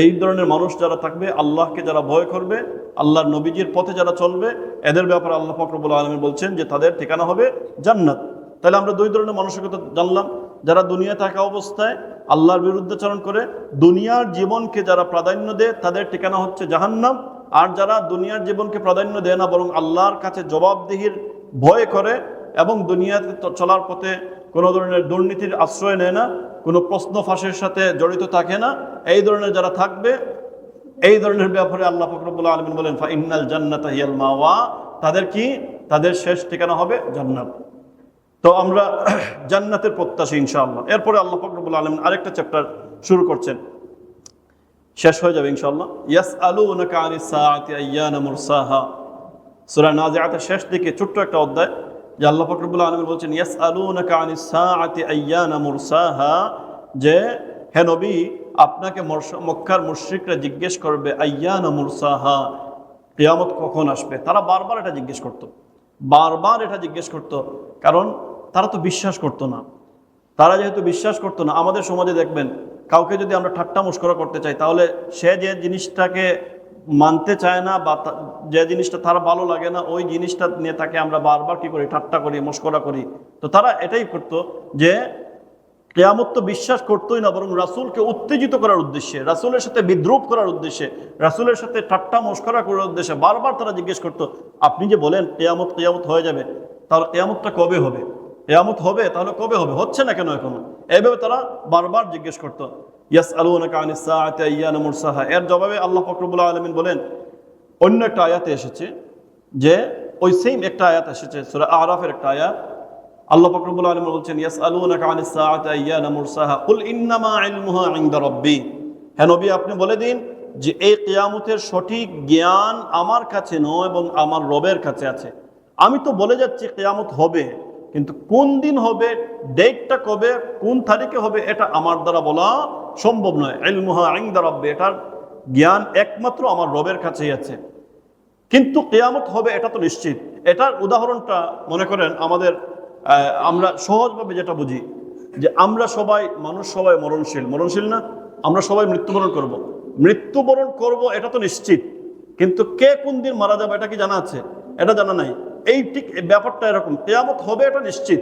এই ধরনের মানুষ যারা থাকবে, আল্লাহকে যারা ভয় করবে, আল্লাহর নবীজির পথে যারা চলবে, এদের ব্যাপারে আল্লাহ পাক রব্বুল আলামিন বলছেন যে তাদের ঠিকানা হবে জান্নাত। তাহলে আমরা দুই ধরনের মানুষের কথা জানলাম, যারা দুনিয়া থাকা অবস্থায় আল্লাহর বিরুদ্ধাচরণ করে, দুনিয়ার জীবনকে যারা প্রাধান্য দেয় তাদের ঠিকানা হচ্ছে জাহান্নাম। আর যারা দুনিয়ার জীবনকে প্রাধান্য দেয় না, বরং আল্লাহর কাছে জবাবদিহির ভয় করে এবং দুনিয়াতে চলার পথে কোনো ধরনের দুর্নীতির আশ্রয় নেয় না, কোনো প্রশ্ন ফাঁসের সাথে জড়িত থাকে না, এই ধরনের যারা থাকবে, এই ধরনের ব্যাপারে আল্লাহ পাক রব্বুল আলামিন বলেন ফা ইন্নাল জান্নাতা হিয়াল মাওয়া, তাদের কি, তাদের শেষ ঠিকানা হবে জান্নাত। তো আমরা জান্নাতের প্রত্যাশী ইনশাআল্লাহ। এরপরে আল্লাহ পাক রব্বুল আলামিন আরেকটা চ্যাপ্টার শুরু করছেন, শেষ হয়ে যাবে ইনশাআল্লাহ। ইয়াসআলুনাকা আনিস সাআতি আইয়ানা মুরসাহা, সূরা নাজিআতের শেষ দিকে ছোট্ট একটা অধ্যায়, যে আল্লাহ পাক রব্বুল আলামিন বলছেন ইয়াসআলুনাকা আনিস সাআতি আইয়ানা মুরসাহা, যে হে নবী, আপনাকে মক্কার মুশরিকরা জিজ্ঞেস করবে আইয়ানা মুরসাহা, কিয়ামত কখন আসবে। তারা বারবার এটা জিজ্ঞেস করত, বারবার এটা জিজ্ঞেস করত, কারণ তারা তো বিশ্বাস করতো না। তারা যেহেতু বিশ্বাস করতো না, আমাদের সমাজে দেখবেন কাউকে যদি আমরা ঠাট্টা মস্করা করতে চাই, তাহলে সে যে জিনিসটাকে মানতে চায় না বা যে জিনিসটা তার ভালো লাগে না, ওই জিনিসটা নিয়ে তাকে আমরা বারবার কি করি, ঠাট্টা করি, মস্করা করি। তো তারা এটাই করতো যে কিয়ামত তো বিশ্বাস করতোই না, বরং রাসূলকে উত্তেজিত করার উদ্দেশ্যে, রাসূলের সাথে বিদ্রুপ করার উদ্দেশ্যে, রাসূলের সাথে ঠাট্টা মস্করা করার উদ্দেশ্যে বারবার তারা জিজ্ঞেস করতো, আপনি যে বলেন কিয়ামত কিয়ামত হয়ে যাবে, তাহলে কিয়ামতটা কবে হবে? কিয়ামত হবে তাহলে কবে হবে, হচ্ছে না কেন এখনো? এইভাবে তারা বারবার জিজ্ঞেস করতো। ইয়াসআলুনাকা আনিস সাআতি আইয়ানা মুরসাহা, এর জবাবে আল্লাহ পাক রব্বুল আলামিন বলেন, অন্য একটা আয়াতে এসেছে, যে ওই সেম একটা আয়াত এসেছে সূরা আরাফের একটা আয়াত, আল্লাহ পাক রব্বুল আলামিন বলছেন ইয়াসআলুনাকা আনিস সাআতি আইয়ানা মুরসাহা কুল ইন্নামা ইলমুহা ইনদা রাব্বি, হে নবী আপনি বলে দিন যে এই কিয়ামতের সঠিক জ্ঞান আমার কাছে নয়, এবং আমার রবের কাছে আছে। আমি তো বলে যাচ্ছি কিয়ামত হবে, কিন্তু কোন দিন হবে, ডেটটা কবে, কোন তারিখে হবে, এটা আমার দ্বারা বলা সম্ভব নয়। ইলমুহা ইনদা রাব্বি, এটার জ্ঞান একমাত্র আমার রবের কাছেই আছে। কিন্তু কিয়ামত হবে এটা তো নিশ্চিত। এটার উদাহরণটা মনে করেন আমাদের, আমরা সহজভাবে যেটা বুঝি, যে আমরা সবাই মানুষ, সবাই মরণশীল, মরণশীল না? আমরা সবাই মৃত্যুবরণ করব, মৃত্যুবরণ করব এটা তো নিশ্চিত, কিন্তু কে কোন দিন মারা যাবে এটা কি জানা আছে? এটা জানা নাই। এই ঠিক ব্যাপারটা এরকম, কিয়ামত হবে এটা নিশ্চিত,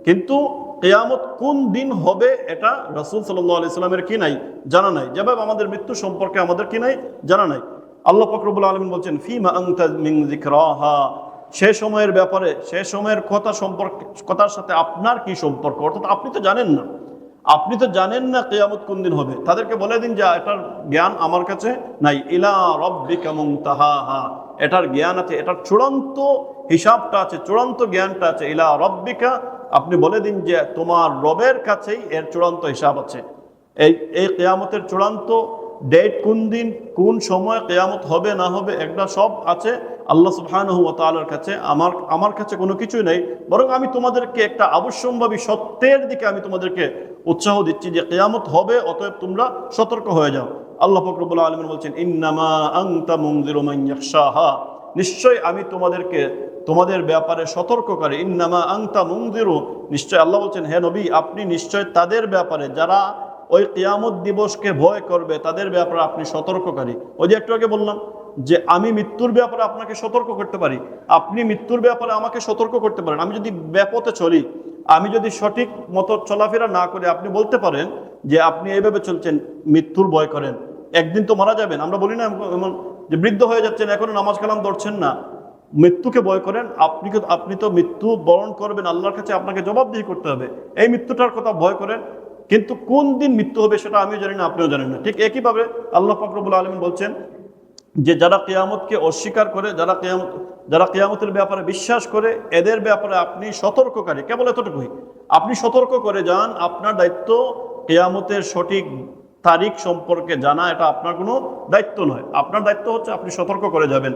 কিন্তু কিয়ামত কোন দিন হবে এটা রাসূল সাল্লাল্লাহু আলাইহি সাল্লামের কি নাই, জানা নাই। যেভাবে আমাদের মৃত্যু সম্পর্কে আমাদের কি নাই, জানা নাই। আল্লাহ পাক রব্বুল আলামিন বলছেন ফিমা আনতা মিন যিকরাহা, সে সময়ের ব্যাপারে, সে সময়ের কথার সাথে আপনার কি সম্পর্ক? অর্থাৎ আপনি তো জানেন না, আপনি তো জানেন না কিয়ামত কোন দিন হবে। তাদেরকে বলে দিন যে এটার জ্ঞান আমার কাছে নাই। ইলা রাব্বিকা মুনতাহাহা, এটার জ্ঞান আছে, এটার চূড়ান্ত হিসাবটা আছে, চূড়ান্ত জ্ঞানটা আছে। ইলা রাব্বিকা, আপনি বলে দিন যে তোমার রবের কাছেই এর চূড়ান্ত হিসাব আছে। এই কিয়ামতের চূড়ান্ত ডেট কোন দিন, কোন সময় কিয়ামত হবে না হবে, একটা সব আছে আল্লাহ সুবহানাহু ওয়া তাআলার কাছে। আমার কাছে কোনো কিছুই নেই, বরং আমি তোমাদেরকে একটা আবশ্যম্ভাবী সত্যের দিকে আমি তোমাদেরকে উৎসাহ দিচ্ছি যে কিয়ামত হবে, অতএব তোমরা সতর্ক হয়ে যাও। আল্লাহ পাক রব্বুল আলামিন বলছেন ইন্নামা আনতা মুনযিরু মান ইয়াখশাহা, নিশ্চয় আমি তোমাদেরকে তোমাদের ব্যাপারে সতর্ককারী। ইন্নামা আনতা মুনযিরু, নিশ্চয় আল্লাহ বলছেন হে নবী আপনি নিশ্চয় তাদের ব্যাপারে, যারা ওই কিয়ামত দিবসকে ভয় করবে, তাদের ব্যাপারে আপনি সতর্ককারী। ওই যে একটু আগে বললাম যে আমি মৃত্যুর ব্যাপারে আপনাকে সতর্ক করতে পারি, আপনি মৃত্যুর ব্যাপারে আমাকে সতর্ক করতে পারেন। আমি যদি ব্যাপতে চলি, আমি যদি সঠিক মতো চলাফেরা না করে, আপনি বলতে পারেন যে আপনি এইভাবে চলছেন, মৃত্যুর ভয় করেন, একদিন তো মারা যাবেন। আমরা বলি না এমন যে বৃদ্ধ হয়ে যাচ্ছেন, এখনো নামাজ কালাম ধরছেন না। মৃত্যুকে ভয় করেন। আপনি তো মৃত্যু বরণ করবেন, আল্লাহর কাছে আপনাকে জবাবদিহি করতে হবে। এই মৃত্যুটার কথা ভয় করেন, কিন্তু কোন দিন মৃত্যু হবে সেটা আমিও জানি না, আপনিও জানেন না। ঠিক একইভাবে আল্লাহ পাক রব্বুল আলামিন বলছেন যে যারা কিয়ামতকে অস্বীকার করে, যারা কিয়ামতের ব্যাপারে বিশ্বাস করে, এদের ব্যাপারে আপনি সতর্ককারী। কেবল এতটুকুই, আপনি সতর্ক করে যান। আপনার দায়িত্ব কিয়ামতের সঠিক তারিখ সম্পর্কে জানা, এটা আপনার কোনো দায়িত্ব নয়। আপনার দায়িত্ব হচ্ছে আপনি সতর্ক করে যাবেন।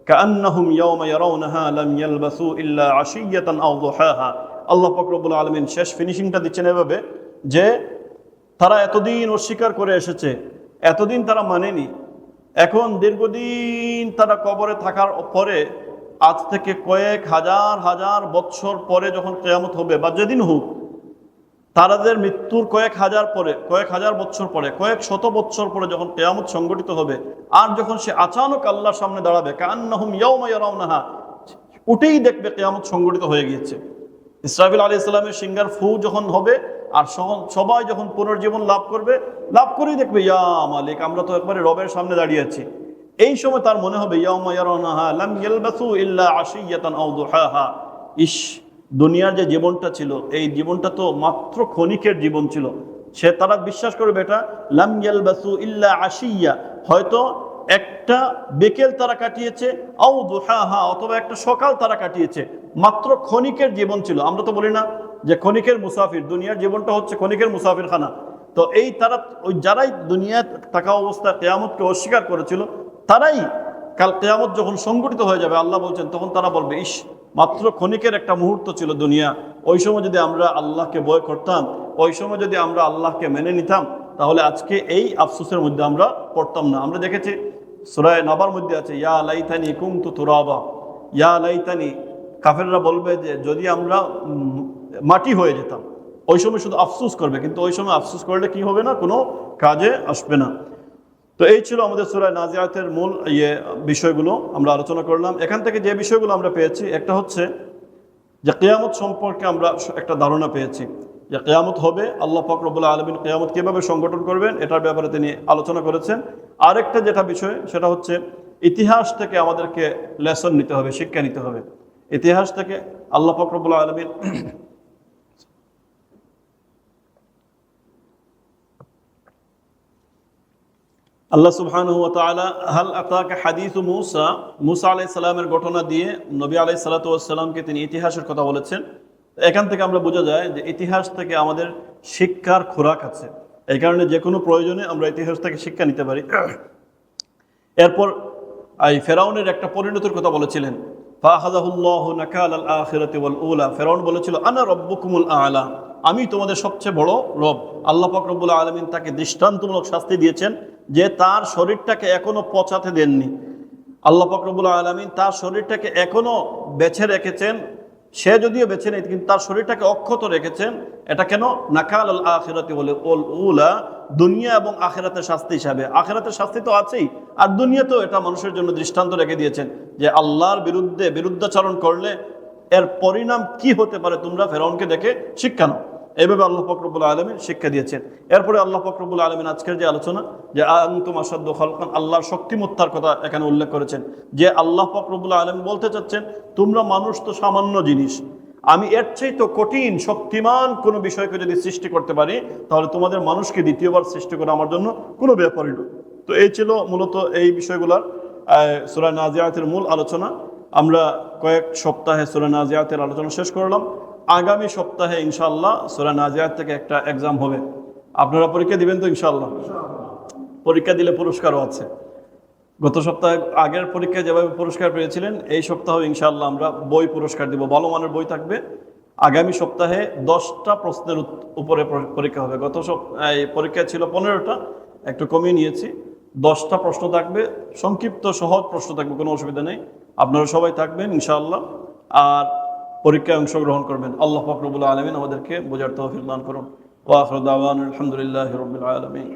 কাআন্নাহুম ইয়াওমা ইয়ারাউনাহা লাম ইয়ালবাসু ইল্লা আশিয়াতান আও দুহাহা। আল্লাহ পাক রব্বুল আলামিন শেষ ফিনিশিংটা দিচ্ছেন এভাবে যে তারা এতদিন অস্বীকার করে এসেছে, এতদিন তারা মানেনি, এখন দীর্ঘদিন তারা কবরে থাকার পরে, আজ থেকে কয়েক হাজার হাজার বৎসর পরে যখন কিয়ামত হবে, বা যেদিন হোক, তাদের মৃত্যুর কয়েক হাজার বৎসর পরে, কয়েক শত বৎসর পরে যখন কিয়ামত সংগঠিত হবে, আর যখন সে আচানক আল্লাহর সামনে দাঁড়াবে, কাআন্নাহুম ইয়াওমা ইয়ারাউনাহা, উঠেই দেখবে কিয়ামত সংগঠিত হয়ে গিয়েছে। ইসরাফিল আলাইহিস সালামের সিঙ্গার ফু যখন হবে, আর সবাই যখন পুনর্জীবন লাভ করেই দেখবে ইয়া মালিক, আমরা তো একবারে রবের সামনে দাঁড়িয়ে আছি। এই সময় তার মনে হবে ইয়াউমা ইয়ারাউনাহা লাম ইয়ালবাসু ইল্লা আশিয়াতান আও দুহাহা, ইস, দুনিয়ার যে জীবনটা ছিল, এই জীবনটা তো মাত্র ক্ষণিকের জীবন ছিল। তারা বিশ্বাস করবে এটা, লাম ইয়ালবাসু ইল্লা আশিয়া, হয়তো একটা বিকেল তারা কাটিয়েছে, আও দুহাহা, অথবা একটা সকাল তারা কাটিয়েছে, মাত্র ক্ষণিকের জীবন ছিল। আমরা তো বলি না যে ক্ষণিকের মুসাফির, দুনিয়ার জীবনটা হচ্ছে ক্ষণিকের মুসাফিরখানা। তো এই তারা, যারাই দুনিয়ায় থাকা অবস্থায় কিয়ামতকে অস্বীকার করেছিল, তারাই কাল কিয়ামত যখন সংগঠিত হয়ে যাবে, আল্লাহ বলছেন, তখন তারা বলবে, ইস, মাত্র ক্ষণিকের একটা মুহূর্ত ছিল দুনিয়া। ওই সময় যদি আমরা আল্লাহকে ভয় করতাম, ওই সময় যদি আমরা আল্লাহকে মেনে নিতাম, তাহলে আজকে এই আফসোসের মধ্যে আমরা পড়তাম না। আমরা দেখেছি সূরা নাবার মধ্যে আছে, ইয়া লাইতানি কুনতু তুরাবা, ইয়া লাইতানি, কাফেররা বলবে যে যদি আমরা মাটি হয়ে যেতাম। ওই সময় শুধু আফসোস করবে, কিন্তু ওই সময় আফসোস করলে কি হবে না, কোনো কাজে আসবে না। তো এই ছিল আমাদের সূরা নাজিআতের মূল বিষয়গুলো আমরা আলোচনা করলাম। এখান থেকে যে বিষয়গুলো আমরা পেয়েছি, একটা হচ্ছে যে কিয়ামত সম্পর্কে আমরা একটা ধারণা পেয়েছি যে কিয়ামত হবে, আল্লাহ পাক রব্বুল আলামিন কিয়ামত কিভাবে সংগঠন করবেন এটার ব্যাপারে তিনি আলোচনা করেছেন। আরেকটা যেটা বিষয়, সেটা হচ্ছে ইতিহাস থেকে আমাদেরকে লেসন নিতে হবে, শিক্ষা নিতে হবে। ইতিহাস থেকে আল্লাহ পাক রব্বুল আলামিন আল্লাহ সুবহানাহু ওয়া তাআলা হাল আতাকা হাদিসু মুসা আলাইহিস সালামের ঘটনা দিয়ে নবী আলাইহিস সালাতু ওয়াস সালামকে তিনি ইতিহাসের কথা বলেছেন। এখান থেকে আমরা বোঝা যায় যে ইতিহাস থেকে আমাদের শিক্ষার খোরাক আছে। এই কারণে যে কোনো প্রয়োজনে আমরা ইতিহাস থেকে শিক্ষা নিতে পারি। এরপর এই ফেরাউনের একটা পরিণতির কথা বলেছিলেন, ফাআখাযাহুল্লাহু নাকালাল আখিরাতি ওয়াল উলা। ফেরাউন বলেছিল, আনা রাব্বুকুমুল আ'লা, আমি তোমাদের সবচেয়ে বড় রব। আল্লাহ পাক রব্বুল আলামিন তাকে দৃষ্টান্তমূলক শাস্তি দিয়েছেন যে তার শরীরটাকে এখনো পচাতে দেননি। আল্লাহ পাক রব্বুল আলামিন তার শরীরটাকে এখনো বেছে রেখেছেন। সে যদিও বেছে নেই, কিন্তু তার শরীরটাকে অক্ষত রেখেছেন। এটা কেন? নাকাল আল আখিরাতি ওয়াল উলা, দুনিয়া এবং আখিরাতের শাস্তি হিসাবে। আখিরাতের শাস্তি তো আছেই, আর দুনিয়াতেও এটা মানুষের জন্য দৃষ্টান্ত রেখে দিয়েছেন যে আল্লাহর বিরুদ্ধাচরণ করলে এর পরিণাম কি হতে পারে, তোমরা ফেরাউনকে দেখে শিক্ষা নাও। এইভাবে আল্লাহ পাক রব্বুল আলামিন শিক্ষা দিয়েছেন। এরপরে আল্লাহ পাক রব্বুল আলামিন আজকের যে আলোচনা, যে আনতুম আশাদ্দু খালকান, আল্লাহর শক্তিমত্তার কথা এখানে উল্লেখ করেছেন। যে আল্লাহ পাক রব্বুল আলামিন বলতে চাচ্ছেন, তোমরা মানুষ তো সামান্য জিনিস, আমি এর চেয়ে তো কঠিন শক্তিমান কোনো বিষয়কে যদি সৃষ্টি করতে পারি, তাহলে তোমাদের মানুষকে দ্বিতীয়বার সৃষ্টি করা আমার জন্য কোনো ব্যাপারই নয়। তো এই ছিল মূলত এই বিষয়গুলোর সূরা নাজিআতের মূল আলোচনা। আমরা কয়েক সপ্তাহে সূরা নাজিআতের আলোচনা শেষ করলাম। আগামী সপ্তাহে ইনশাআল্লাহ সূরা নাজিআত থেকে একটা এক্সাম হবে। আপনারা পরীক্ষা দিবেন তো ইনশাআল্লাহ? পরীক্ষা দিলে পুরস্কারও আছে। গত সপ্তাহে আগের পরীক্ষায় যেভাবে পুরস্কার পেয়েছিলেন, এই সপ্তাহে ইনশাআল্লাহ আমরা বই পুরস্কার দিব, ভালো মানের বই থাকবে। আগামী সপ্তাহে 10টা প্রশ্নের উপরে পরীক্ষা হবে। গত সপ্তাহে পরীক্ষা ছিল 15টা, একটু কমিয়ে নিয়েছি। 10টা প্রশ্ন থাকবে, সংক্ষিপ্ত সহজ প্রশ্ন থাকবে, কোনো অসুবিধা নেই। আপনারা সবাই থাকবেন ইনশাআল্লাহ, আর পরীক্ষায় অংশগ্রহণ করবেন। আল্লাহ পাক রব্বুল আলামিন আমাদেরকে বোঝার তৌফিক দান করুন। ওয়া আখিরু দাওয়ানা আলহামদুলিল্লাহি রাব্বিল আলামিন।